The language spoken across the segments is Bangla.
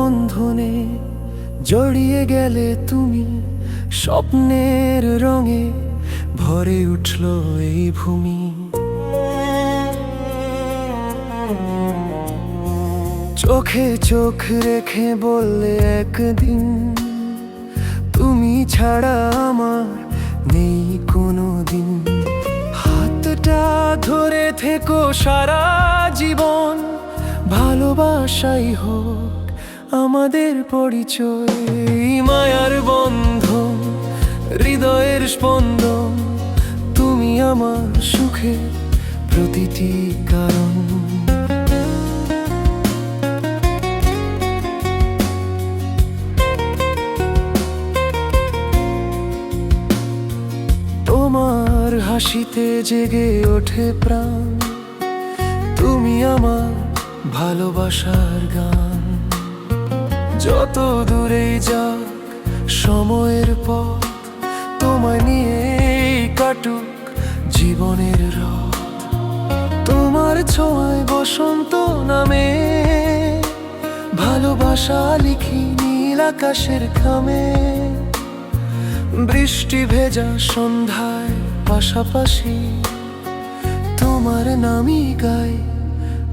বন্ধনে জড়িয়ে গেলে তুমি, স্বপ্নের রঙে ভরে উঠল এই ভূমি। চোখে চোখ রেখে বললে একদিন, তুমি ছাড়া আমার নেই কোনো দিন। হাতটা ধরে থেকো সারা জীবন, ভালোবাসাই হোক আমাদের পরিচয়। মায়ার বন্ধন, হৃদয়ের স্পন্দন, তুমি আমার সুখে প্রতিটি কারণ। তোমার হাসিতে জেগে ওঠে প্রাণ, তুমি আমার ভালোবাসার গান। যত দূরেই যাক সময়ের পথ, তোমায় নিয়ে কাটুক জীবনের রথ। তোমার ছোঁয়ায় বসন্ত নামে, ভালোবাসা লিখি নীল আকাশের খামে। বৃষ্টি ভেজা সন্ধ্যায় পাশাপাশি, তোমার নামই গাই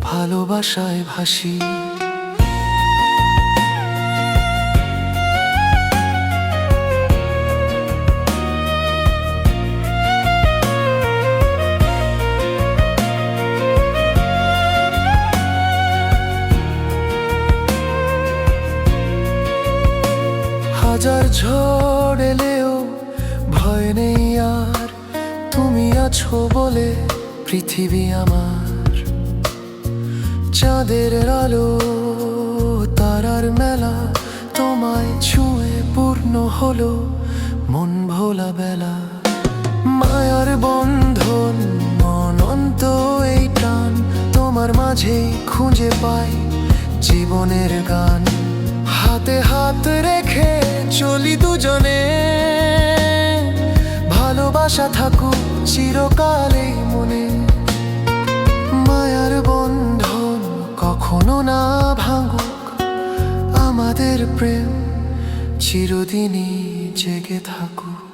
ভালোবাসায় ভাসি। হাজার ঝড় এলেও ভয় নেই আর, তুমি আছো বলে পৃথিবী আমার। চাঁদের আলো তারার মেলা, তোমায় ছুঁয়ে পূর্ণ হলো মন ভোলা বেলা। মায়ার বন্ধন অনন্ত এই টান, তোমার মাঝেই খুঁজে পাই জীবনের গান। হাতে হাত রেখে চলি দুজনে, ভালোবাসা থাকুক চিরকালেই মনে। মায়ার বন্ধন কখনো না ভাঙুক, আমাদের প্রেম চিরদিনই জেগে থাকুক।